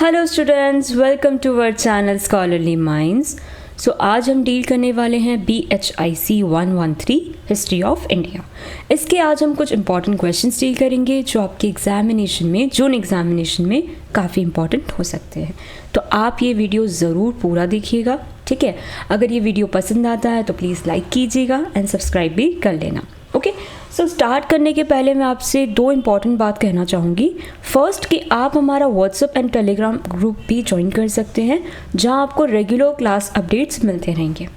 Hello students, welcome to our channel scholarly minds. So आज हम deal करने वाले हैं BHIC 113 हिस्ट्री ऑफ इंडिया। इसके आज हम कुछ इंपॉर्टेंट क्वेश्चंस डील करेंगे जो आपके एग्जामिनेशन में, जून एग्जामिनेशन में काफ़ी इंपॉर्टेंट हो सकते हैं। तो आप ये वीडियो ज़रूर पूरा देखिएगा, ठीक है। अगर ये वीडियो पसंद आता है तो प्लीज़ लाइक कीजिएगा एंड सब्सक्राइब भी कर लेना, ओके। सो स्टार्ट करने के पहले मैं आपसे दो इम्पॉर्टेंट बात कहना चाहूँगी। फर्स्ट कि आप हमारा व्हाट्सएप एंड टेलीग्राम ग्रुप भी ज्वाइन कर सकते हैं जहाँ आपको रेगुलर क्लास अपडेट्स मिलते रहेंगे।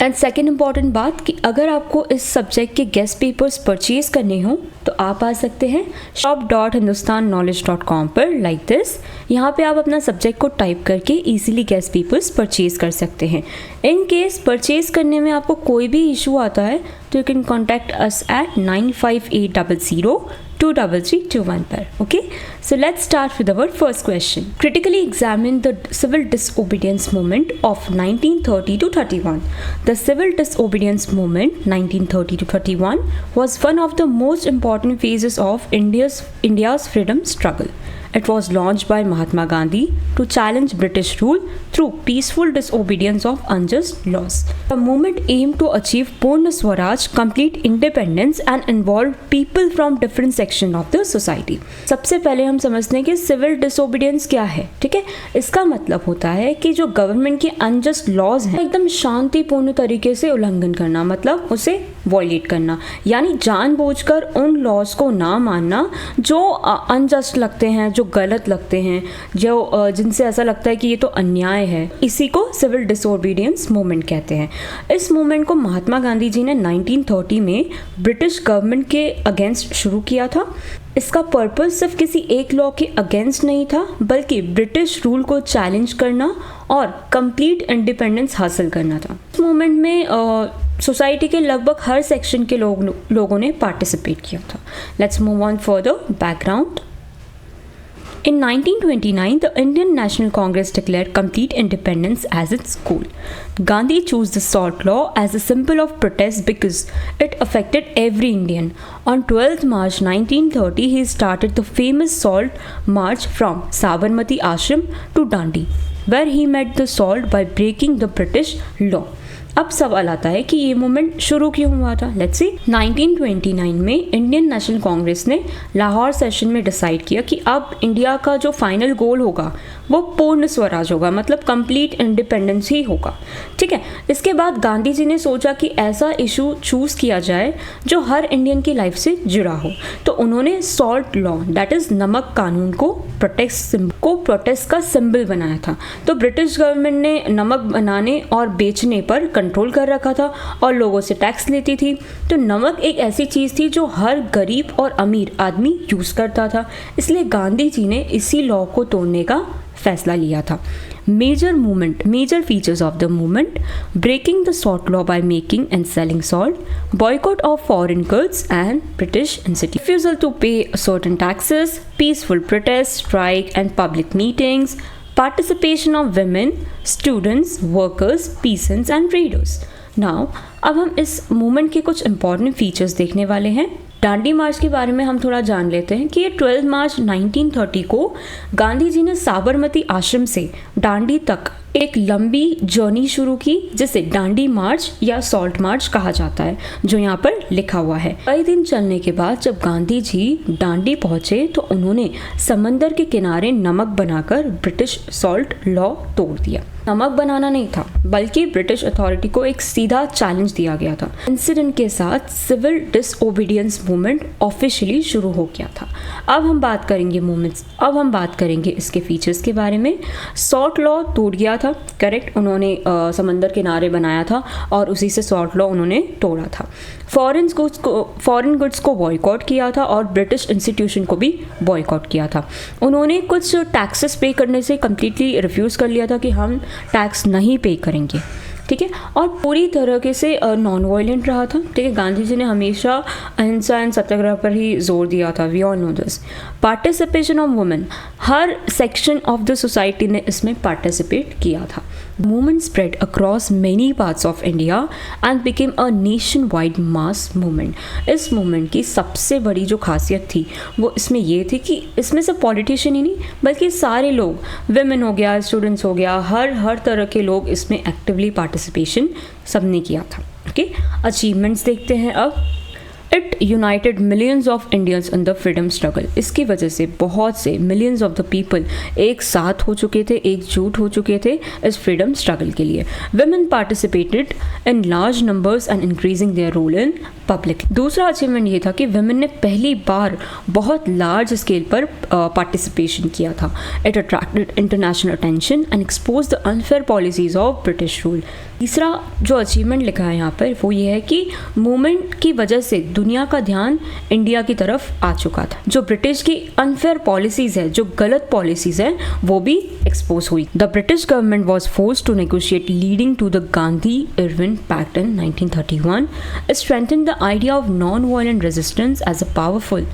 एंड सेकेंड इम्पॉर्टेंट बात कि अगर आपको इस सब्जेक्ट के गेस्ट पेपर्स परचेज करने हो तो आप आ सकते हैं shop.hindustanknowledge.com पर लाइक दिस। यहाँ पे आप अपना सब्जेक्ट को टाइप करके इजीली गेस्ट पेपर्स परचेज कर सकते हैं। इन केस परचेज करने में आपको कोई भी इशू आता है तो you can contact us at 9580023321 पर, okay. So let's start with our first question. Critically examine the civil disobedience movement of 1930 to 31. The civil disobedience movement 1930 to 31 was one of the most important phases of India's freedom struggle. It was launched by Mahatma Gandhi to challenge British rule through peaceful disobedience of unjust laws. The movement aimed to achieve Purna Swaraj, complete independence and involved people from different sections of the society. सबसे पहले हम समझते हैं कि civil disobedience क्या है, ठीक है। इसका मतलब होता है कि जो गवर्नमेंट के अनजस्ट लॉज हैं एकदम शांतिपूर्ण तरीके से उल्लंघन करना, मतलब उसे वॉयलेट करना, यानी जानबूझकर उन लॉज को ना मानना जो अनजस्ट लगते हैं, जो गलत लगते हैं, जो जिनसे ऐसा लगता है कि ये तो अन्याय है। इसी को सिविल डिसोबीडियंस मूवमेंट कहते हैं। इस मूवमेंट को महात्मा गांधी जी ने 1930 में ब्रिटिश गवर्नमेंट के अगेंस्ट शुरू किया था। इसका पर्पस सिर्फ किसी एक लॉ के अगेंस्ट नहीं था बल्कि ब्रिटिश रूल को चैलेंज करना और कंप्लीट इंडिपेंडेंस हासिल करना था। इस मूवमेंट में सोसाइटी के लगभग हर सेक्शन के लोगों ने पार्टिसिपेट किया था। Let's move on further background. In 1929, the Indian National Congress declared complete independence as its goal. Gandhi chose the SALT law as a symbol of protest because it affected every Indian. On 12th March 1930, he started the famous SALT march from Sabarmati Ashram to Dandi, where he met the SALT by breaking the British law. अब सवाल आता है कि ये movement शुरू क्यों हुआ था। लेट्स सी, 1929 में इंडियन नेशनल कांग्रेस ने लाहौर सेशन में डिसाइड किया कि अब इंडिया का जो फाइनल गोल होगा वो पूर्ण स्वराज होगा, मतलब कंप्लीट इंडिपेंडेंस ही होगा, ठीक है। इसके बाद गांधी जी ने सोचा कि ऐसा इशू चूज़ किया जाए जो हर इंडियन की लाइफ से जुड़ा हो। तो उन्होंने सॉल्ट लॉ, दैट इज़ नमक कानून को प्रोटेस्ट का सिंबल बनाया था। तो ब्रिटिश गवर्नमेंट ने नमक बनाने और बेचने पर कंट्रोल कर रखा था और लोगों से टैक्स लेती थी। तो नमक एक ऐसी चीज़ थी जो हर गरीब और अमीर आदमी यूज़ करता था, इसलिए गांधी जी ने इसी लॉ को तोड़ने का फैसला लिया था। Major features of the movement: breaking the salt law by making and selling salt, boycott of foreign goods and British institute, refusal to pay certain taxes, peaceful protest, strike and public meetings, participation of women, students, workers, peasants and traders. Now, अब हम इस movement के कुछ important features देखने वाले हैं। दांडी मार्च के बारे में हम थोड़ा जान लेते हैं कि ये 12 मार्च 1930 को गांधी जी ने साबरमती आश्रम से दांडी तक एक लंबी जर्नी शुरू की जिसे दांडी मार्च या सॉल्ट मार्च कहा जाता है, जो यहाँ पर लिखा हुआ है। कई दिन चलने के बाद जब गांधी जी दांडी पहुंचे तो उन्होंने समंदर के किनारे नमक बनाकर ब्रिटिश सॉल्ट लॉ तोड़ दिया। नमक बनाना नहीं था बल्कि ब्रिटिश अथॉरिटी को एक सीधा चैलेंज दिया गया था। इंसिडेंट के साथ सिविल डिसओबीडियंस मूवमेंट ऑफिशियली शुरू हो गया था। अब हम बात करेंगे इसके फीचर्स के बारे में। सॉल्ट लॉ टूट गया था, करेक्ट। उन्होंने समंदर किनारे बनाया था और उसी से सॉल्ट लॉ उन्होंने तोड़ा था। फॉरेन गुड्स को बॉयकॉट किया था और ब्रिटिश इंस्टीट्यूशन को भी बॉयकॉट किया था। उन्होंने कुछ टैक्सेस पे करने से कम्प्लीटली रिफ्यूज़ कर लिया था कि हम टैक्स नहीं पे करेंगे। ठीक है, और पूरी तरीके से नॉन वायलेंट रहा था। ठीक है, गांधी जी ने हमेशा अहिंसा एंड सत्याग्रह पर ही जोर दिया था। We all know this. Participation of women, हर सेक्शन ऑफ द सोसाइटी ने इसमें पार्टिसिपेट किया था। Movement spread across many parts of India and became a nationwide mass movement. इस मूवमेंट की सबसे बड़ी जो खासियत थी वो इसमें ये थी कि इसमें से पॉलिटिशियन ही नहीं बल्कि सारे लोग, विमेन हो गया, स्टूडेंट्स हो गया, हर तरह के लोग इसमें एक्टिवली पार्टिसिपेशन सबने किया था। ओके, अचीवमेंट्स देखते हैं अब। It United millions of Indians in the freedom struggle. इसकी वजह से बहुत से मिलियंस ऑफ द पीपल एक साथ हो चुके थे, एकजुट हो चुके थे इस फ्रीडम स्ट्रगल के लिए। Women participated in large numbers and increasing their role in public. दूसरा अचीवमेंट ये था कि वुमेन ने पहली बार बहुत लार्ज स्केल पर पार्टिसिपेशन किया था। It attracted international attention and expose the unfair policies of British rule. तीसरा जो अचीवमेंट लिखा है यहाँ पर वो ये है कि मूवमेंट की वजह से दुनिया का ध्यान इंडिया की तरफ आ चुका था। जो ब्रिटिश की अनफेयर पॉलिसीज़ है, जो गलत पॉलिसीज़ हैं, वो भी एक्सपोज हुई। The British government was forced to negotiate leading to the Gandhi Irwin pact in 1931. It strengthened the idea of non-violent resistance as a powerful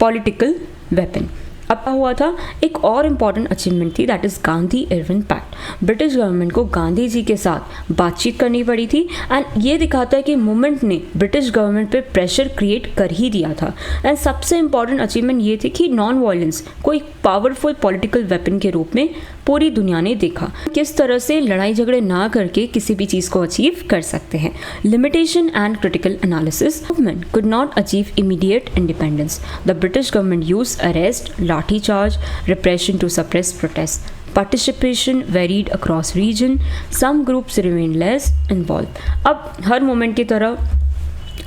political weapon. अब क्या हुआ था, एक और इम्पॉर्टेंट अचीवमेंट थी, that is Gandhi Irwin pact. British government को गांधी जी के साथ बातचीत करनी पड़ी थी एंड ये दिखाता है कि मूवमेंट ने ब्रिटिश गवर्नमेंट पे प्रेशर क्रिएट कर ही दिया था। एंड सबसे इम्पॉर्टेंट अचीवमेंट ये थी कि नॉन वायलेंस को एक पावरफुल पॉलिटिकल वेपन के रूप में पूरी दुनिया ने देखा, किस तरह से लड़ाई झगड़े ना करके किसी भी चीज़ को अचीव कर सकते हैं। Limitation and critical analysis, movement could not achieve immediate independence. The British government use arrest, लाठी charge, repression to suppress protests. Participation varied across region. Some groups remained less involved. अब हर मोमेंट की तरह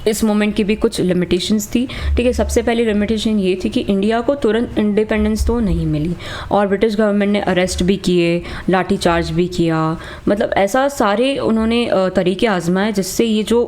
इस moment की भी कुछ limitations थी। ठीक है, सबसे पहली लिमिटेशन ये थी कि इंडिया को तुरंत इंडिपेंडेंस तो नहीं मिली और ब्रिटिश गवर्नमेंट ने अरेस्ट भी किए, लाठी चार्ज भी किया, मतलब ऐसा सारे उन्होंने तरीके आजमाए जिससे ये जो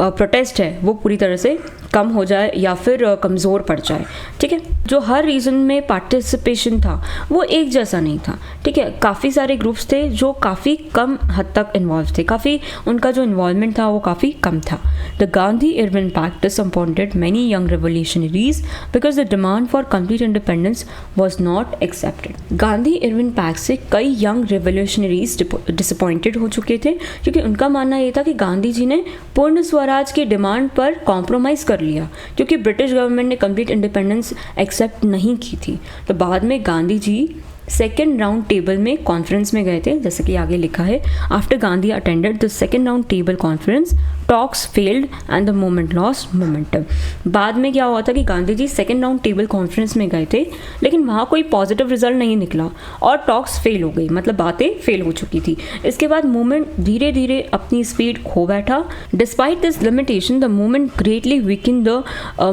प्रोटेस्ट है वो पूरी तरह से कम हो जाए या फिर कमज़ोर पड़ जाए। ठीक है, जो हर रीजन में पार्टिसिपेशन था वो एक जैसा नहीं था। ठीक है, काफ़ी सारे ग्रुप्स थे जो काफ़ी कम हद तक इन्वॉल्व थे, काफ़ी उनका जो इन्वॉल्वमेंट था वो काफ़ी कम था। The Gandhi Irwin pact disappointed many young revolutionaries because the demand for complete independence was not accepted. Gandhi Irwin pact से कई यंग रिवोल्यूशनरीज डिसअपॉइंटेड हो चुके थे क्योंकि उनका मानना ये था कि गांधी जी ने पूर्ण स्वराज की डिमांड पर कॉम्प्रोमाइज़ कर लिया क्योंकि ब्रिटिश गवर्नमेंट ने कंप्लीट इंडिपेंडेंस एक्सेप्ट नहीं की थी। तो बाद में Gandhi ji second round table में कॉन्फ्रेंस में गए थे, जैसे कि आगे लिखा है, after Gandhi attended the second round table conference talks failed and the movement lost momentum. बाद में क्या हुआ था कि Gandhi ji second round table conference में गए थे लेकिन वहाँ कोई पॉजिटिव रिजल्ट नहीं निकला और टॉक्स फेल हो गई, मतलब बातें फेल हो चुकी थी। इसके बाद मूवमेंट धीरे धीरे अपनी स्पीड खो बैठा। Despite this limitation the movement greatly weaken the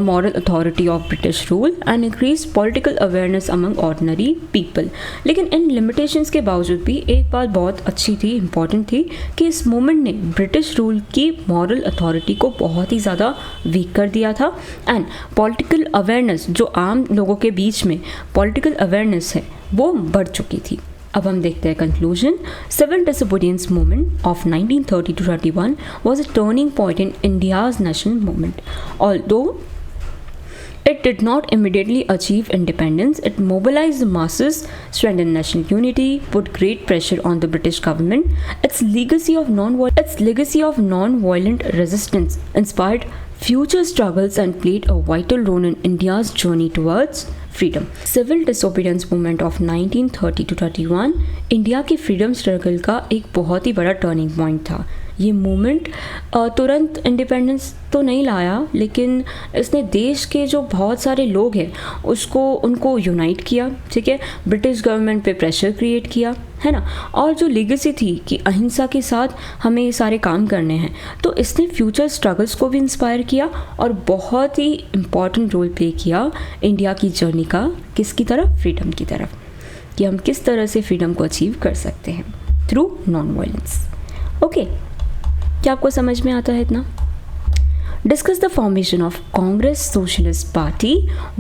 moral authority of British rule and increase political awareness among ordinary people. लेकिन इन लिमिटेशंस के बावजूद भी एक बात बहुत अच्छी थी, इंपॉर्टेंट थी, कि इस मूवमेंट ने ब्रिटिश रूल की मॉरल अथॉरिटी को बहुत ही ज़्यादा वीक कर दिया था एंड पॉलिटिकल अवेयरनेस, जो आम लोगों के बीच में पॉलिटिकल अवेयरनेस है वो बढ़ चुकी थी। अब हम देखते हैं conclusion. Civil disobedience movement of 1930 to 31 was a turning point in India's national movement. Although it did not immediately achieve independence, it mobilized the masses, strengthened national unity, put great pressure on the British government. Its legacy of non-violent resistance inspired future struggles and played a vital role in India's journey towards freedom. Civil disobedience movement of 1930 to 31 India की freedom struggle का एक बहुत ही बड़ा turning point था। ये movement तुरंत independence तो नहीं लाया लेकिन इसने देश के जो बहुत सारे लोग हैं उनको यूनाइट किया। ठीक है, ब्रिटिश गवर्नमेंट पे प्रेशर क्रिएट किया, है ना, और जो लीगेसी थी कि अहिंसा के साथ हमें ये सारे काम करने हैं, तो इसने फ्यूचर स्ट्रगल्स को भी इंस्पायर किया और बहुत ही इम्पॉर्टेंट रोल प्ले किया इंडिया की जर्नी का, किसकी तरफ, फ्रीडम की तरफ, कि हम किस तरह से फ्रीडम को अचीव कर सकते हैं थ्रू नॉन वायलेंस। ओके, क्या आपको समझ में आता है इतना? Discuss the formation of Congress Socialist Party.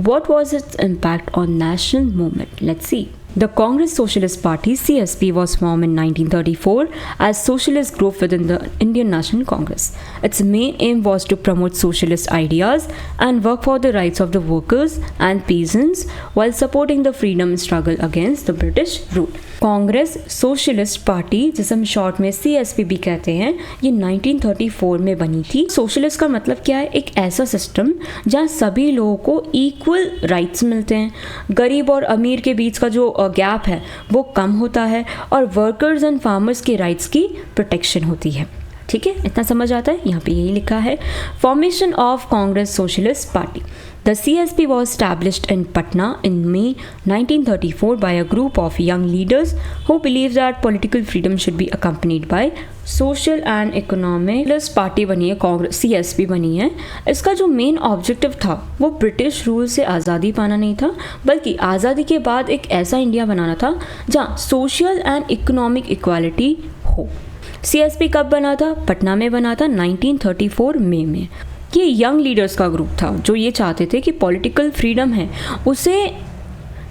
What was its impact on national movement? Let's see. The Congress Socialist Party (CSP) was formed in 1934 as socialist group within the Indian National Congress. Its main aim was to promote socialist ideas and work for the rights of the workers and peasants while supporting the freedom struggle against the British rule. Congress socialist party, जिसे हम short में CSP भी कहते हैं, ये 1934 में बनी थी। सोशलिस्ट का मतलब क्या है? एक ऐसा सिस्टम जहाँ सभी लोगों को इक्वल राइट्स मिलते हैं, गरीब और अमीर के बीच का जो गैप है वो कम होता है और वर्कर्स एंड फार्मर्स के राइट्स की प्रोटेक्शन होती है। ठीक है, इतना समझ आता है? यहाँ पे यही लिखा है। Formation of Congress socialist party. The CSP was established in Patna in May 1934 by a group of young leaders who believed that political freedom should be accompanied by social and economic party बनी है, Congress CSP बनी है। इसका जो main objective था वो British rule से आज़ादी पाना नहीं था, बल्कि आज़ादी के बाद एक ऐसा इंडिया बनाना था जहाँ सोशल एंड इकोनॉमिक इक्वालिटी हो। CSP कब बना था? पटना में बना था 1934 मई में। ये यंग लीडर्स का ग्रुप था जो ये चाहते थे कि पॉलिटिकल फ्रीडम है उसे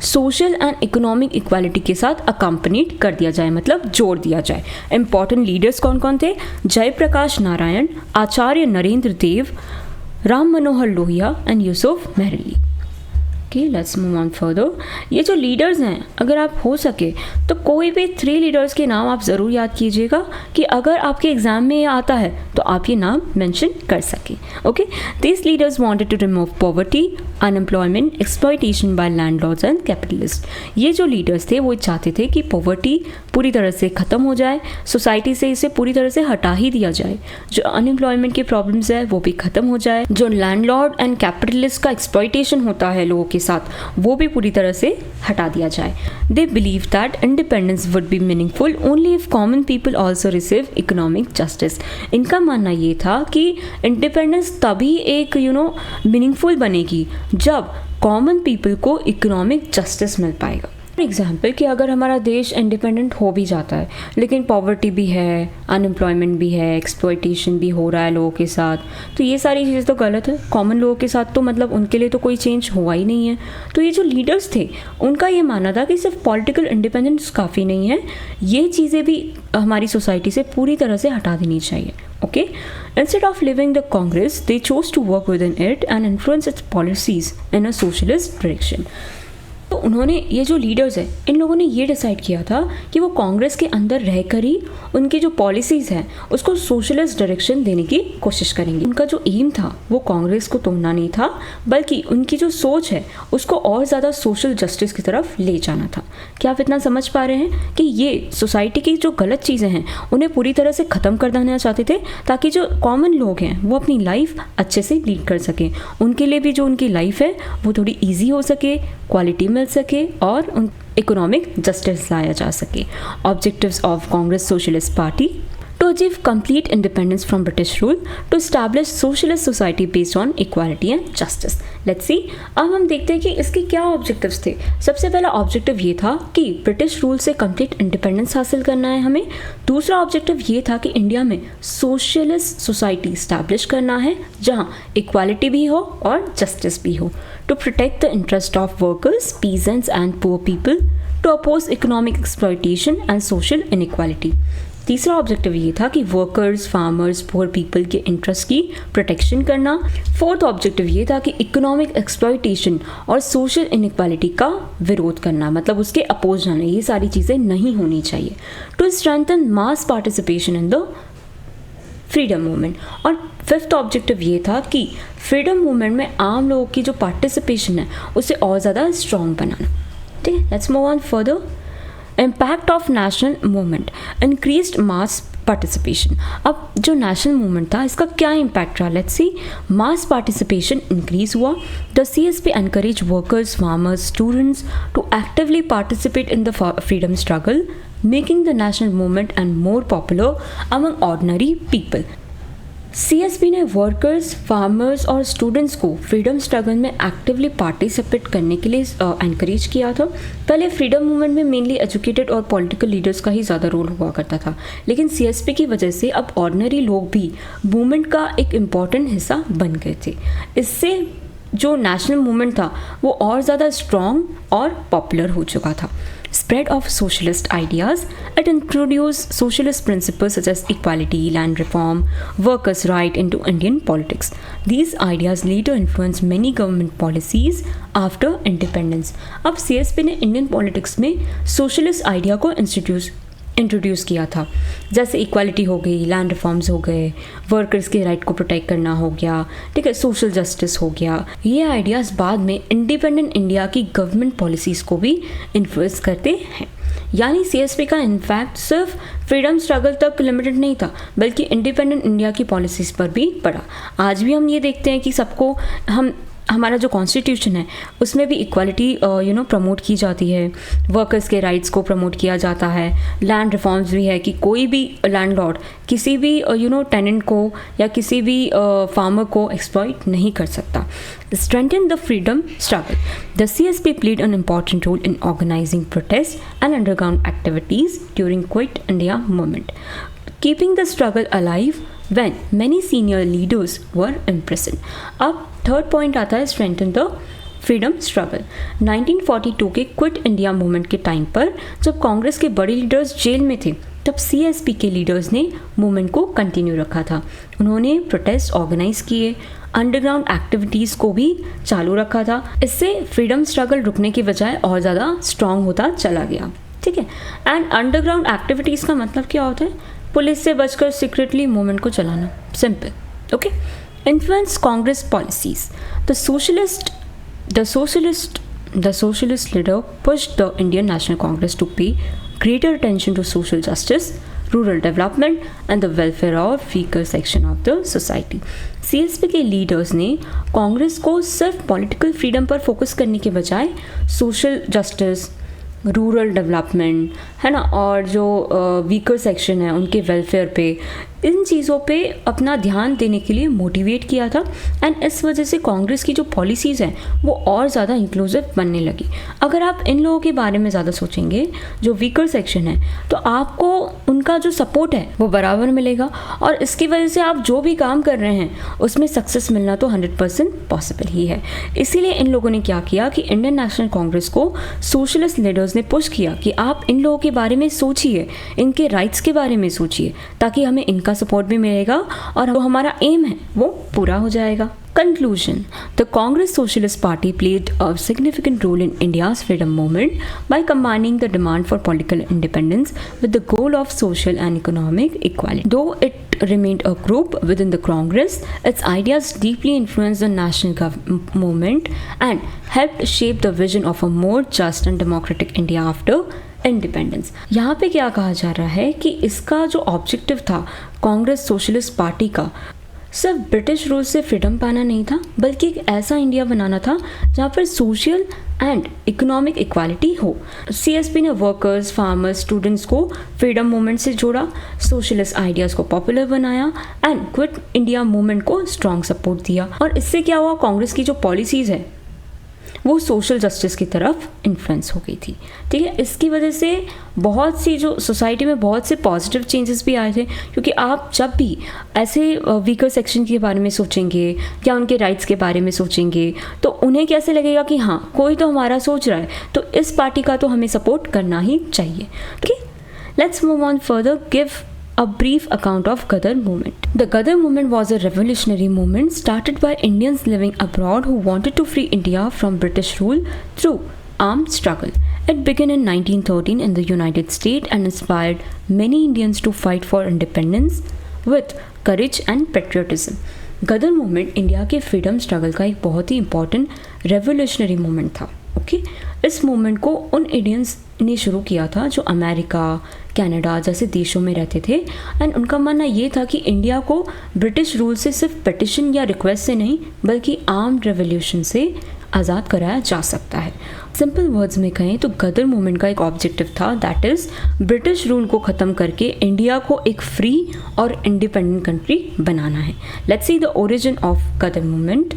सोशल एंड इकोनॉमिक इक्वालिटी के साथ अकम्पनीड कर दिया जाए, मतलब जोड़ दिया जाए। इम्पॉर्टेंट लीडर्स कौन कौन थे? Jayaprakash Narayan, Acharya Narendra Dev, Ram Manohar Lohia and Yusuf Meherally. Okay, let's move on further. ये जो लीडर्स हैं, अगर आप हो सके तो कोई भी 3 लीडर्स के नाम आप ज़रूर याद कीजिएगा कि अगर आपके एग्जाम में ये आता है तो आप ये नाम मेंशन कर सकें। Okay, this leaders wanted to remove poverty, unemployment, exploitation by landlords and capitalist. ये जो लीडर्स थे वो चाहते थे कि पॉवर्टी पूरी तरह से ख़त्म हो जाए, सोसाइटी से इसे पूरी तरह से हटा ही दिया जाए, जो अनएम्प्लॉयमेंट की प्रॉब्लम्स है वो भी ख़त्म हो जाए, जो लैंडलॉर्ड एंड कैपिटलिस्ट का एक्सप्लॉयटेशन होता है लोगों के साथ वो भी पूरी तरह से हटा दिया जाए। They believe that independence would be meaningful only if common people also receive economic justice. इनका मानना ये था कि इंडिपेंडेंस तभी एक मीनिंगफुल बनेगी जब कॉमन पीपल को इकोनॉमिक जस्टिस मिल पाएगा। फॉर एग्जाम्पल कि अगर हमारा देश इंडिपेंडेंट हो भी जाता है लेकिन पॉवर्टी भी है, अनएम्प्लॉयमेंट भी है, एक्सप्लॉयटेशन भी हो रहा है लोगों के साथ, तो ये सारी चीज़ें तो गलत है। कॉमन लोगों के साथ तो मतलब उनके लिए तो कोई चेंज हुआ ही नहीं है। तो ये जो लीडर्स थे उनका ये मानना था कि सिर्फ पॉलिटिकल इंडिपेंडेंस काफ़ी नहीं है, ये चीज़ें भी हमारी सोसाइटी से पूरी तरह से हटा देनी चाहिए। Okay, instead of living the Congress they chose to work within it and influence its policies in a socialist direction. तो उन्होंने, ये जो लीडर्स हैं, इन लोगों ने ये डिसाइड किया था कि वो कांग्रेस के अंदर रहकर ही उनकी जो पॉलिसीज़ हैं उसको सोशलिस्ट डायरेक्शन देने की कोशिश करेंगे। उनका जो एम था वो कांग्रेस को तोड़ना नहीं था, बल्कि उनकी जो सोच है उसको और ज़्यादा सोशल जस्टिस की तरफ ले जाना था। क्या आप इतना समझ पा रहे हैं कि ये सोसाइटी की जो गलत चीज़ें हैं उन्हें पूरी तरह से ख़त्म कर देना चाहते थे ताकि जो कॉमन लोग हैं वो अपनी लाइफ अच्छे से लीड कर सकें, उनके लिए भी जो उनकी लाइफ है वो थोड़ी ईजी हो सके, क्वालिटी मिल सके और उन इकोनॉमिक जस्टिस लाया जा सके। Objectives of Congress socialist party: to achieve complete independence from British rule, to establish socialist society based on equality and justice. Let's see, अब हम देखते हैं कि इसके क्या ऑब्जेक्टिव्स थे। सबसे पहला ऑब्जेक्टिव ये था कि ब्रिटिश रूल से कंप्लीट इंडिपेंडेंस हासिल करना है हमें। दूसरा ऑब्जेक्टिव ये था कि इंडिया में सोशलिस्ट सोसाइटी इस्टेब्लिश करना है जहाँ इक्वालिटी भी हो और जस्टिस भी हो। To protect the interest of workers, peasants and poor people, to oppose economic exploitation and social inequality. तीसरा ऑब्जेक्टिव ये था कि वर्कर्स, फार्मर्स, पुअर पीपल के इंटरेस्ट की प्रोटेक्शन करना। फोर्थ ऑब्जेक्टिव ये था कि इकोनॉमिक एक्सप्लॉयटेशन और सोशल इनइक्वालिटी का विरोध करना, मतलब उसके अपोज जाना, ये सारी चीज़ें नहीं होनी चाहिए। To strengthen mass participation in the freedom movement. और फिफ्थ ऑब्जेक्टिव ये था कि फ्रीडम मूवमेंट में आम लोगों की जो पार्टिसिपेशन है उसे और ज़्यादा स्ट्रॉन्ग बनाना। ठीक है, let's move on further. Impact of national movement: increased mass participation. अब जो नेशनल मूवमेंट था इसका क्या इम्पैक्ट रहा? Let's see. Mass participation increase हुआ। The CSP encourage workers, farmers, students to actively participate in the freedom struggle, making the national movement and more popular among ordinary people. CSP ने workers, farmers और students को freedom struggle में actively participate करने के लिए encourage किया था। पहले फ्रीडम मूवमेंट में मेनली एजुकेटेड और पॉलिटिकल लीडर्स का ही ज़्यादा रोल हुआ करता था, लेकिन CSP की वजह से अब ऑर्डिनरी लोग भी मूवमेंट का एक इम्पॉर्टेंट हिस्सा बन गए थे। इससे जो नेशनल मूवमेंट था वो और ज़्यादा स्ट्रॉन्ग और पॉपुलर हो चुका था। spread of socialist ideas. It introduced socialist principles such as equality, land reform, workers' right into Indian politics. These ideas later influenced many government policies after independence. अब CSP ने इंडियन पॉलिटिक्स में socialist idea को introduce किया था, जैसे equality हो गई, land reforms हो गए, वर्कर्स के राइट को प्रोटेक्ट करना हो गया, ठीक है, सोशल जस्टिस हो गया। ये आइडियाज़ बाद में इंडिपेंडेंट इंडिया की गवर्नमेंट पॉलिसीज़ को भी इन्फ्लुएंस करते हैं। यानी CSP का इनफैक्ट सिर्फ फ्रीडम स्ट्रगल तक लिमिटेड नहीं था, बल्कि इंडिपेंडेंट इंडिया की पॉलिसीज़ पर भी पड़ा। आज भी हम ये देखते हैं कि सबको हमारा जो कॉन्स्टिट्यूशन है उसमें भी इक्वालिटी प्रमोट की जाती है, वर्कर्स के राइट्स को प्रमोट किया जाता है, लैंड रिफॉर्म्स भी है कि कोई भी लैंडलॉर्ड किसी भी टेनेंट को या किसी भी फार्मर को एक्सप्लॉइट नहीं कर सकता। Strengthen the freedom struggle. The CSP played an important role in organizing protests and underground activities during Quit India movement, keeping the struggle alive when many senior leaders were imprisoned. अब third point आता है strengthen the freedom struggle. 1942 के quit India movement के time पर जब कांग्रेस के बड़े leaders jail में थे, तब CSP के लीडर्स ने मूवमेंट को कंटिन्यू रखा था। उन्होंने प्रोटेस्ट ऑर्गेनाइज किए, अंडरग्राउंड एक्टिविटीज़ को भी चालू रखा था। इससे फ्रीडम स्ट्रगल रुकने के बजाय और ज़्यादा स्ट्रांग होता चला गया, ठीक है। एंड अंडरग्राउंड एक्टिविटीज़ का मतलब क्या होता है? पुलिस से बचकर सीक्रेटली मूवमेंट को चलाना, simple, okay. Influence Congress policies. The socialist leader pushed the Indian National Congress to pay greater attention to social justice, rural development and the welfare of weaker section of the society. CSP के leaders ने कांग्रेस को सिर्फ political freedom पर focus करने के बजाय social justice, rural development है ना, और जो वीकर सेक्शन है उनके वेलफेयर पे, इन चीज़ों पे अपना ध्यान देने के लिए मोटिवेट किया था। एंड इस वजह से कांग्रेस की जो पॉलिसीज़ हैं वो और ज़्यादा इंक्लूसिव बनने लगी। अगर आप इन लोगों के बारे में ज़्यादा सोचेंगे, जो वीकर सेक्शन है, तो आपको उनका जो सपोर्ट है वो बराबर मिलेगा, और इसकी वजह से आप जो भी काम कर रहे हैं उसमें सक्सेस मिलना तो 100% पॉसिबल ही है। इसीलिए इन लोगों ने क्या किया कि इंडियन नेशनल कांग्रेस को सोशलिस्ट लीडर्स ने पुश किया कि आप इन लोगों के बारे में सोचिए, इनके राइट्स के बारे में सोचिए, ताकि हमें इनका सपोर्ट भी मिलेगा और जो हमारा एम है वो पूरा हो जाएगा। Conclusion. The Congress Socialist Party played a significant role in India's freedom movement by combining the demand for political independence with the goal of social and economic equality. Though it remained a group within the Congress, its ideas deeply influenced the national movement and helped shape the vision of a more just and democratic India after independence. यहाँ पे क्या कहा जा रहा है कि इसका जो ऑब्जेक्टिव था कांग्रेस सोशलिस्ट पार्टी का, सिर्फ ब्रिटिश रूल से फ्रीडम पाना नहीं था, बल्कि एक ऐसा इंडिया बनाना था जहाँ पर सोशल एंड इकोनॉमिक इक्वालिटी हो। CSP ने वर्कर्स, फार्मर्स, स्टूडेंट्स को फ्रीडम मूवमेंट से जोड़ा, सोशलिस्ट आइडियाज़ को पॉपुलर बनाया एंड क्विट इंडिया मूवमेंट को स्ट्रॉन्ग सपोर्ट दिया। और इससे क्या हुआ, कांग्रेस की जो पॉलिसीज़ है वो सोशल जस्टिस की तरफ इन्फ्लुएंस हो गई थी, ठीक है। इसकी वजह से बहुत सी जो सोसाइटी में बहुत से पॉजिटिव चेंजेस भी आए थे, क्योंकि आप जब भी ऐसे वीकर सेक्शन के बारे में सोचेंगे या उनके राइट्स के बारे में सोचेंगे तो उन्हें कैसे लगेगा कि हाँ, कोई तो हमारा सोच रहा है, तो इस पार्टी का तो हमें सपोर्ट करना ही चाहिए, ठीक है। Let's move on further, give a brief account of Ghadar movement. The Ghadar movement was a revolutionary movement started by Indians living abroad who wanted to free India from British rule through armed struggle. It began in 1913 in the United States and inspired many Indians to fight for independence with courage and patriotism. Ghadar movement India के freedom struggle का एक बहुत ही important revolutionary movement था, okay. इस movement को उन Indians ने शुरू किया था जो अमेरिका, कनाडा जैसे देशों में रहते थे, एंड उनका मानना ये था कि इंडिया को ब्रिटिश रूल से सिर्फ पिटिशन या रिक्वेस्ट से नहीं बल्कि आर्म्ड रेवोल्यूशन से आज़ाद कराया जा सकता है। सिंपल वर्ड्स में कहें तो गदर मूवमेंट का एक ऑब्जेक्टिव था, दैट इज़ ब्रिटिश रूल को ख़त्म करके इंडिया को एक फ्री और इंडिपेंडेंट कंट्री बनाना है। Let's see the origin of Ghadar movement.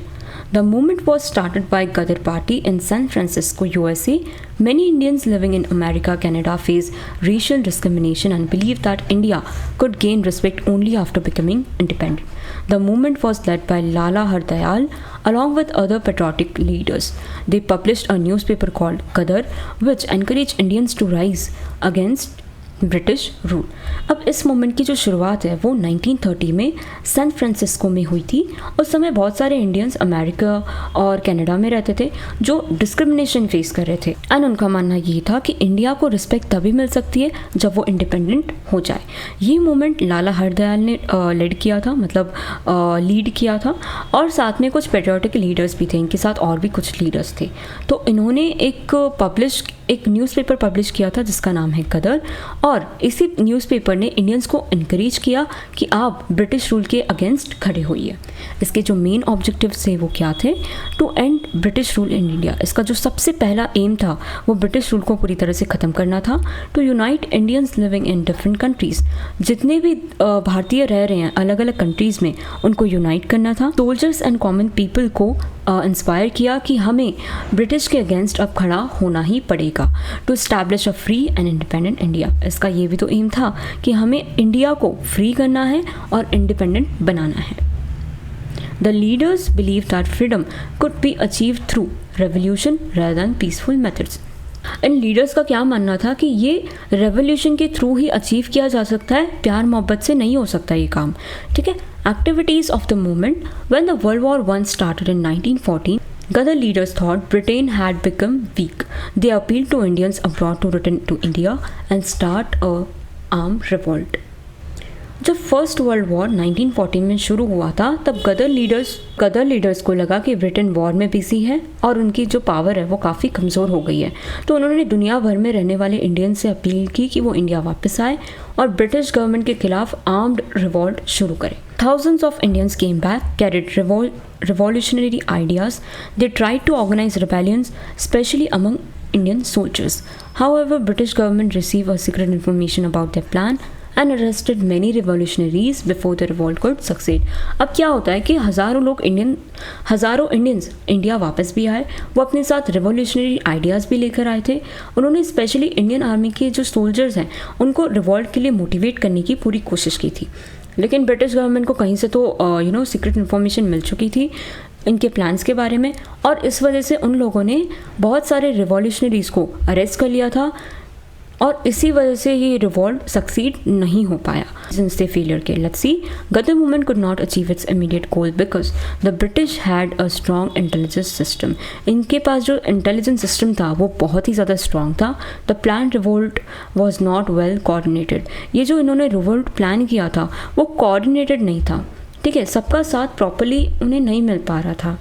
The movement was started by Ghadar Party in San Francisco, USA. Many Indians living in America, Canada face racial discrimination and believed that India could gain respect only after becoming independent. The movement was led by Lala Hardayal along with other patriotic leaders. They published a newspaper called Ghadar, which encouraged Indians to rise against British rule. अब इस movement की जो शुरुआत है वो 1930 में San Francisco में हुई थी। उस समय बहुत सारे इंडियंस अमेरिका और कनाडा में रहते थे जो डिस्क्रिमिनेशन फेस कर रहे थे एंड उनका मानना ये था कि इंडिया को रिस्पेक्ट तभी मिल सकती है जब वो इंडिपेंडेंट हो जाए। ये मूवमेंट लाला हरदयाल ने लीड किया था, मतलब लीड किया था, और साथ में कुछ पेट्रियोटिक लीडर्स भी थे, इनके साथ और भी कुछ लीडर्स थे। तो इन्होंने एक न्यूज़पेपर पब्लिश किया था जिसका नाम है गदर, और इसी न्यूज़पेपर ने इंडियंस को इनकरेज किया कि आप ब्रिटिश रूल के अगेंस्ट खड़े होइए। इसके जो मेन ऑब्जेक्टिव्स थे वो क्या थे? To end British rule in India. इसका जो सबसे पहला एम था वो ब्रिटिश रूल को पूरी तरह से ख़त्म करना था। To unite Indians living in different countries, जितने भी भारतीय रह रहे हैं अलग अलग कंट्रीज़ में, उनको यूनाइट करना था। सोल्जर्स एंड कॉमन पीपल को इंस्पायर किया कि हमें ब्रिटिश के अगेंस्ट अब खड़ा होना ही पड़ेगा। To establish a free and independent India, इसका ये भी तो एम था कि हमें इंडिया को फ्री करना है और इंडिपेंडेंट बनाना है। The leaders believe that freedom could be achieve through revolution rather than peaceful methods. In leaders का क्या मानना था कि ये रेवोल्यूशन के थ्रू ही अचीव किया जा सकता है, प्यार मोहब्बत से नहीं हो सकता ये काम, ठीक है। Activities of the movement. When the World War I started in 1914, Ghadar leaders thought Britain had become weak. They appealed to Indians abroad to return to India and start a armed revolt. जब first world war 1914 में शुरू हुआ था तब गदर leaders को लगा कि Britain war में बिजी है और उनकी जो पावर है वो काफ़ी कमज़ोर हो गई है। तो उन्होंने दुनिया भर में रहने वाले इंडियन से अपील की कि वो इंडिया वापस आए और ब्रिटिश गवर्नमेंट के खिलाफ आर्म्ड रिवॉल्ट शुरू करें। Thousands of Indians came back, carried revolutionary ideas. They tried to organize rebellions, especially among Indian soldiers. However, British government received a secret information about their plan and arrested many revolutionaries before the revolt could succeed. अब क्या होता है कि हज़ारों Indians India वापस भी आए, वो अपने साथ रिवॉल्यूशनरी आइडियाज़ भी लेकर आए थे। उन्होंने स्पेशली इंडियन आर्मी के जो सोल्जर्स हैं उनको रिवॉल्ट के लिए मोटिवेट करने की पूरी कोशिश की थी, लेकिन ब्रिटिश गवर्नमेंट को कहीं से तो सीक्रेट इन्फॉर्मेशन मिल चुकी थी इनके प्लान्स के बारे में, और इस वजह से उन लोगों ने बहुत सारे रिवॉल्यूशनरीज़ को अरेस्ट कर लिया था और इसी वजह से ये रिवॉल्ट सक्सीड नहीं हो पाया। सिंस दे फेलियर के, let's see, Ghadar movement could not achieve its immediate goal because the British had a strong intelligence system. इनके पास जो इंटेलिजेंस सिस्टम था वो बहुत ही ज़्यादा स्ट्रॉन्ग था। The plan revolt was not well coordinated. ये जो इन्होंने रिवोल्ट प्लान किया था वो कोऑर्डिनेटेड नहीं था, ठीक है, सबका साथ प्रॉपरली उन्हें नहीं मिल पा रहा था।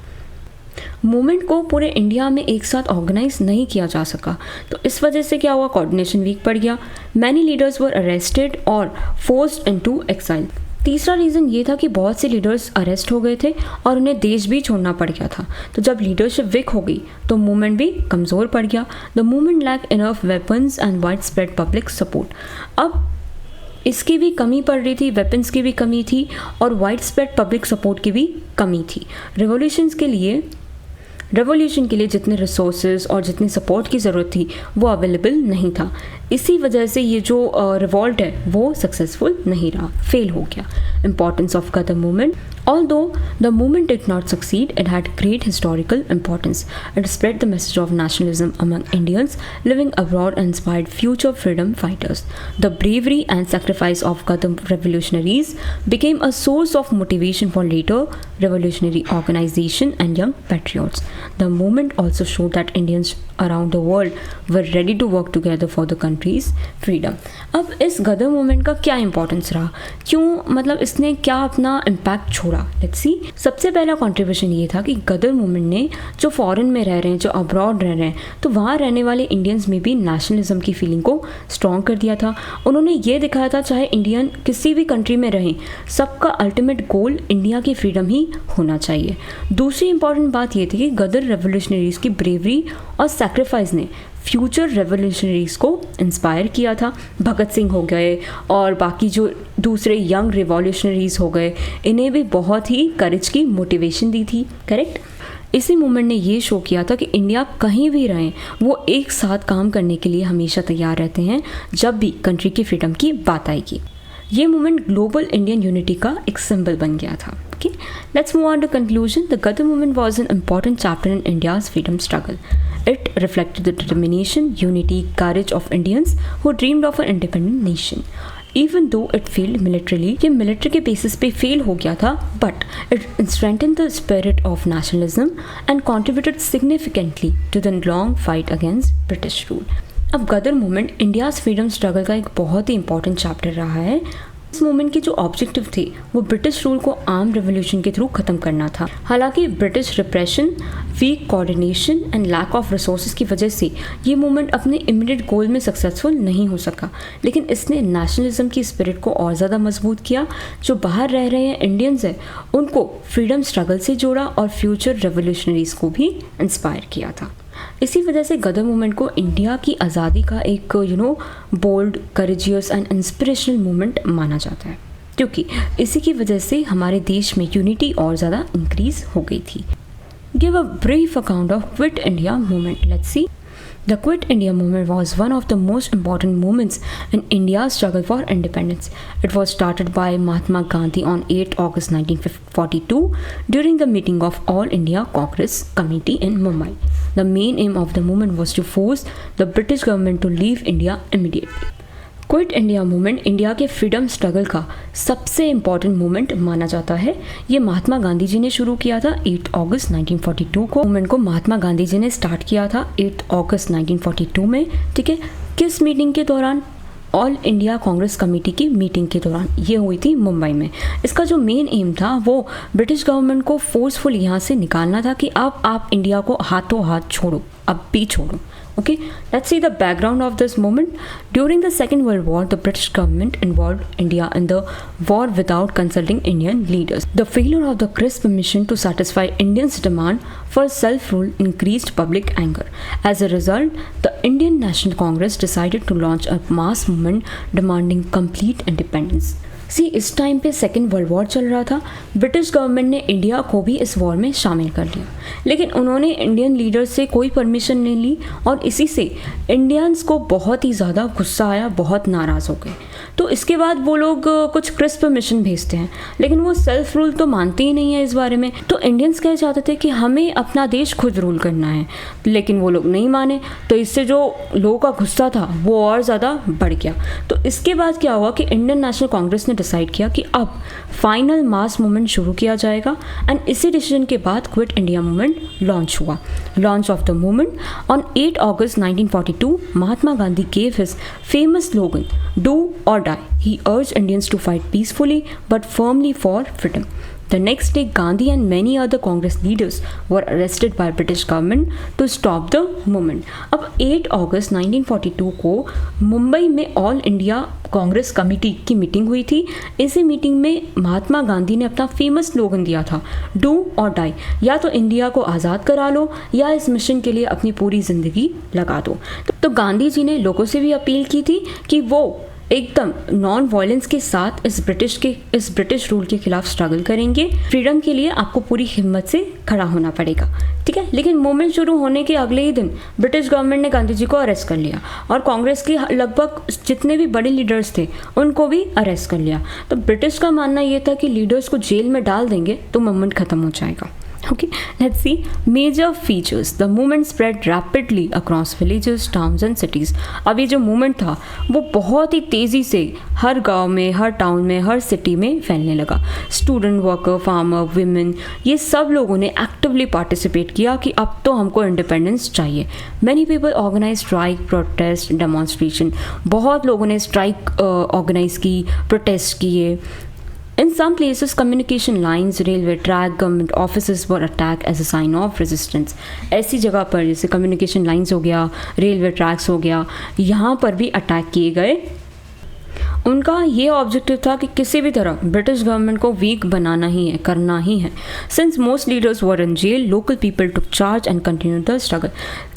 मूवमेंट को पूरे इंडिया में एक साथ ऑर्गेनाइज नहीं किया जा सका, तो इस वजह से क्या हुआ, कोऑर्डिनेशन वीक पड़ गया। मैनी लीडर्स वर अरेस्टेड और फोर्स्ड इनटू एक्साइल। तीसरा रीज़न ये था कि बहुत से लीडर्स अरेस्ट हो गए थे और उन्हें देश भी छोड़ना पड़ गया था। तो जब लीडरशिप वीक हो गई तो मूवमेंट भी कमज़ोर पड़ गया। The movement lack enough weapons and widespread public support. अब इसकी भी कमी पड़ रही थी, वेपन्स की भी कमी थी और वाइड स्प्रेड पब्लिक सपोर्ट की भी कमी थी। रेवोल्यूशन के लिए जितने रिसोर्सेज और जितनी सपोर्ट की ज़रूरत थी वो अवेलेबल नहीं था। इसी वजह से ये जो रिवॉल्ट है वो सक्सेसफुल नहीं रहा, फेल हो गया। Importance of Ghadar movement. Although the movement did not succeed, it had great historical importance. It spread the message of nationalism among Indians living abroad and inspired future freedom fighters. The bravery and sacrifice of Ghadar revolutionaries became a source of motivation for later revolutionary organization and young patriots. The movement also showed that Indians around the world were ready to work together for the country's freedom. अब इस गदर movement का क्या importance रहा, क्यों, मतलब इसने क्या अपना इम्पैक्ट छोड़ा, लेट्स सी। सबसे पहला कंट्रीब्यूशन ये था कि गदर मूवमेंट ने जो फॉरेन में रह रहे हैं, जो अब्रॉड रह रहे हैं, तो वहाँ रहने वाले इंडियंस में भी नेशनलिज्म की फीलिंग को स्ट्रॉन्ग कर दिया था। उन्होंने ये दिखाया था चाहे इंडियन किसी भी कंट्री में रहें, सबका अल्टीमेट गोल इंडिया की फ्रीडम ही होना चाहिए। दूसरी इंपॉर्टेंट बात ये थी कि गदर रेवोल्यूशनरीज़ की ब्रेवरी और सैक्रिफाइस ने फ्यूचर रेवोल्यूशनरीज को इंस्पायर किया था। भगत सिंह हो गए और बाकी जो दूसरे यंग रिवॉल्यूशनरीज हो गए, इन्हें भी बहुत ही करेज की मोटिवेशन दी थी, करेक्ट। इसी मूवमेंट ने ये शो किया था कि इंडिया कहीं भी रहें वो एक साथ काम करने के लिए हमेशा तैयार रहते हैं जब भी कंट्री की फ्रीडम की बात आएगी। ये मूवमेंट ग्लोबल इंडियन यूनिटी का एक सिंबल बन गया था। Okay, let's move on to conclusion. The Gadar movement was an important chapter in India's freedom struggle. It reflected the determination, unity, courage of Indians who dreamed of an independent nation. Even though it failed militarily, ये military के basis पे fail हो गया था, but it strengthened the spirit of nationalism and contributed significantly to the long fight against British rule. अब गदर movement India's freedom struggle का एक बहुत ही इंपॉर्टेंट चैप्टर रहा है। इस मूवमेंट के जो ऑब्जेक्टिव थे वो ब्रिटिश रूल को आर्म रेवोल्यूशन के थ्रू ख़त्म करना था। हालांकि British repression, weak coordination and lack of resources की वजह से ये मूवमेंट अपने इमीडिएट गोल में सक्सेसफुल नहीं हो सका, लेकिन इसने नेशनलिज्म की स्पिरिट को और ज़्यादा मजबूत किया। जो बाहर रह रहे हैं इंडियंस हैं उनको फ्रीडम स्ट्रगल से जोड़ा और फ्यूचर रेवोल्यूशनरीज को भी इंस्पायर किया था। इसी वजह से गदर मूवमेंट को इंडिया की आज़ादी का एक bold, courageous and inspirational movement माना जाता है, क्योंकि इसी की वजह से हमारे देश में यूनिटी और ज़्यादा इंक्रीज हो गई थी। Give a brief account of quit India movement. Let's see. The Quit India movement was one of the most important movements in India's struggle for independence. It was started by Mahatma Gandhi on 8 August 1942 during the meeting of All India Congress Committee in Mumbai. The main aim of the movement was to force the British government to leave India immediately. Quit India movement India के freedom struggle का सबसे important movement माना जाता है। ये महात्मा गांधी जी ने शुरू किया था 8 अगस्त 1942 को। मूवमेंट को महात्मा गांधी जी ने स्टार्ट किया था 8 अगस्त 1942 में। ठीक है, किस मीटिंग के दौरान? ऑल इंडिया कांग्रेस कमेटी की मीटिंग के दौरान ये हुई थी मुंबई में। इसका जो मेन एम था वो ब्रिटिश गवर्नमेंट को फोर्सफुल यहाँ से निकालना था कि अब आप इंडिया को हाथों हाथ छोड़ो, अब भी छोड़ो। Okay, let's see the background of this movement. During the Second World War, the British government involved India in the war without consulting Indian leaders. The failure of the crisp mission to satisfy Indians' demand for self-rule increased public anger. As a result, the Indian National Congress decided to launch a mass movement demanding complete independence. इस time पे second world war चल रहा था। British government ने India को भी इस war में शामिल कर लिया, लेकिन उन्होंने इंडियन लीडर्स से कोई परमिशन नहीं ली और इसी से इंडियंस को बहुत ही ज़्यादा गुस्सा आया, बहुत नाराज़ हो गए। तो इसके बाद वो लोग कुछ क्रिस्प मिशन भेजते हैं, लेकिन वो सेल्फ रूल तो मानते ही नहीं है इस बारे में। तो इंडियंस कह चाहते थे कि हमें अपना देश खुद रूल करना है, लेकिन वो लोग नहीं माने। तो इससे जो लोगों का गुस्सा था वो और ज़्यादा बढ़ गया। तो इसके बाद क्या हुआ कि इंडियन नेशनल कांग्रेस ने डिसाइड किया कि अब फाइनल मास मूवमेंट शुरू किया जाएगा एंड इसी डिसीजन के बाद क्विट इंडिया मूवमेंट लॉन्च हुआ। Launch of the movement on 8 August 1942, Mahatma Gandhi gave his famous slogan, "Do or die." He urged Indians to fight peacefully but firmly for freedom. The next day, Gandhi and many other Congress leaders were arrested by British government to stop the movement. अब 8 अगस्त 1942 को मुंबई में all India Congress committee की meeting हुई थी। इसी meeting में महात्मा गांधी ने अपना फेमस स्लोगन दिया था, डू और डाई, या तो इंडिया को आज़ाद करा लो या इस मिशन के लिए अपनी पूरी ज़िंदगी लगा दो। तो गांधी जी ने लोगों से भी अपील की थी कि वो एकदम नॉन वायलेंस के साथ इस ब्रिटिश रूल के खिलाफ स्ट्रगल करेंगे। फ्रीडम के लिए आपको पूरी हिम्मत से खड़ा होना पड़ेगा। ठीक है, लेकिन मूवमेंट शुरू होने के अगले ही दिन ब्रिटिश गवर्नमेंट ने गांधी जी को अरेस्ट कर लिया और कांग्रेस के लगभग जितने भी बड़े लीडर्स थे उनको भी अरेस्ट कर लिया। तो ब्रिटिश का मानना ये था कि लीडर्स को जेल में डाल देंगे तो मूवमेंट खत्म हो जाएगा। Okay, let's see major features. The movement spread rapidly across villages, towns and cities. अब ये जो मूवमेंट था वो बहुत ही तेज़ी से हर गांव में, हर टाउन में, हर सिटी में फैलने लगा। स्टूडेंट, वर्कर, फार्मर, विमेन, ये सब लोगों ने एक्टिवली पार्टिसिपेट किया कि अब तो हमको इंडिपेंडेंस चाहिए। Many people organise strike, protest, demonstration. बहुत लोगों ने स्ट्राइक ऑर्गेनाइज की, प्रोटेस्ट किए। In some places, communication lines, railway track, government offices were attacked as a sign of resistance. ऐसी जगह पर जैसे कम्युनिकेशन लाइंस हो गया, रेलवे ट्रैक्स हो गया, यहाँ पर भी अटैक किए गए। उनका ये ऑब्जेक्टिव था कि किसी भी तरह ब्रिटिश गवर्नमेंट को वीक बनाना ही है, करना ही है। Since most leaders were in jail, local people took charge and continue the struggle.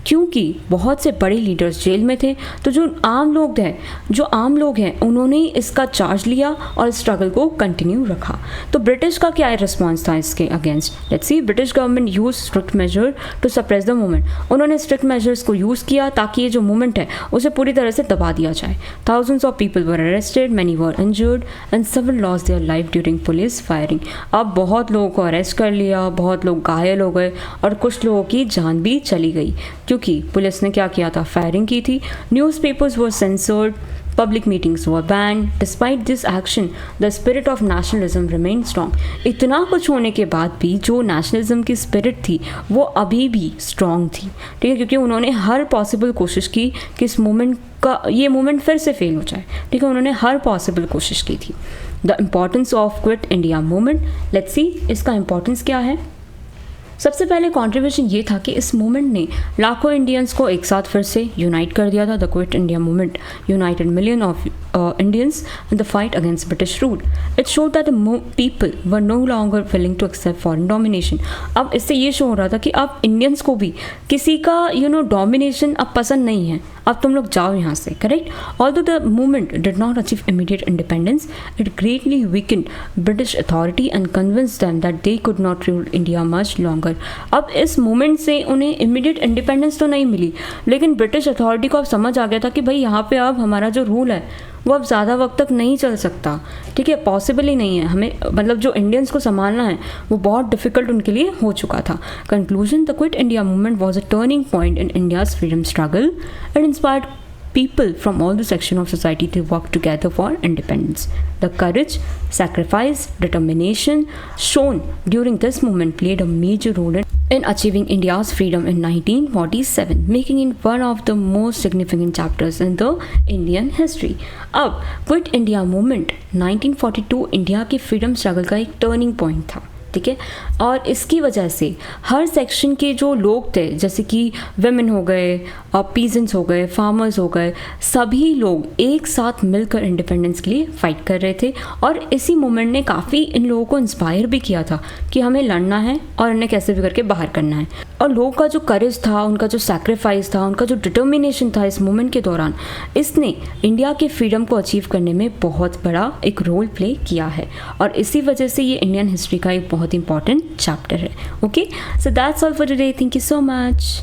क्योंकि बहुत से बड़े लीडर्स जेल में थे, तो जो आम लोग हैं उन्होंने इसका चार्ज लिया और स्ट्रगल को कंटिन्यू रखा। तो ब्रिटिश का क्या रिस्पॉन्स था इसके against? Let's see. British government use strict measure to suppress the movement. उन्होंने स्ट्रिक्ट मेजर्स को यूज़ किया ताकि ये जो मूवमेंट है उसे पूरी तरह से दबा दिया जाए। Thousands of people were arrested, many were injured and several lost their life during police firing. अब बहुत लोगों को अरेस्ट कर लिया, बहुत लोग घायल हो गए और कुछ लोगों की जान भी चली गई क्योंकि पुलिस ने क्या किया था? फायरिंग की थी। Newspapers were censored, public meetings were banned. Despite this action, the spirit of nationalism remained strong. इतना कुछ होने के बाद भी जो नेशनलिज्म की स्पिरिट थी वो अभी भी स्ट्रॉन्ग थी, ठीक है, क्योंकि उन्होंने हर पॉसिबल कोशिश की कि इस ये मूवमेंट फिर से फेल हो जाए, ठीक है, उन्होंने हर पॉसिबल कोशिश की थी। The importance of quit India movement, let's see इसका इम्पॉर्टेंस क्या है। सबसे पहले कॉन्ट्रीब्यूशन ये था कि इस मूवमेंट ने लाखों इंडियंस को एक साथ फिर से यूनाइट कर दिया था। The quit India movement united million of Indians in the fight against British rule. It showed that people were no longer willing to accept foreign domination. अब इससे ये शो हो रहा था कि अब इंडियंस को भी किसी का डोमिनेशन अब पसंद नहीं है, अब तुम लोग जाओ यहाँ से, correct. Although the movement did not achieve immediate independence, it greatly weekend British authority and convinced them that they could not rule India much longer. अब इस मूवमेंट से उन्हें इमीडिएट इंडिपेंडेंस तो नहीं मिली, लेकिन ब्रिटिश अथॉरिटी को अब समझ आ गया था कि भाई यहाँ पे अब हमारा जो रूल है वो अब ज़्यादा वक्त तक नहीं चल सकता, ठीक है, पॉसिबल ही नहीं है, हमें मतलब जो इंडियंस को संभालना है वो बहुत डिफिकल्ट उनके लिए हो चुका था। Conclusion, the quit India movement was a turning point in India's freedom struggle and inspired people from all the section of society to work together for independence. The courage, sacrifice, determination shown during this movement played a major role in achieving India's freedom in 1947, making it one of the most significant chapters in the Indian history. अब quit India movement 1942 India के freedom struggle का एक turning point था, ठीक है, और इसकी वजह से हर सेक्शन के जो लोग थे, जैसे कि वेमेन हो गए और पीजेंट्स हो गए, फार्मर्स हो गए, सभी लोग एक साथ मिलकर इंडिपेंडेंस के लिए फाइट कर रहे थे। और इसी मूवमेंट ने काफ़ी इन लोगों को इंस्पायर भी किया था कि हमें लड़ना है और इन्हें कैसे भी करके बाहर करना है। और लोगों का जो करेज था, उनका जो सैक्रिफाइस था, उनका जो डिटर्मिनेशन था इस मूवमेंट के दौरान, इसने इंडिया के फ्रीडम को अचीव करने में बहुत बड़ा एक रोल प्ले किया है। और इसी वजह से ये इंडियन हिस्ट्री का एक बहुत इंपॉर्टेंट चैप्टर है। Okay, so that's all for today. Thank you so much.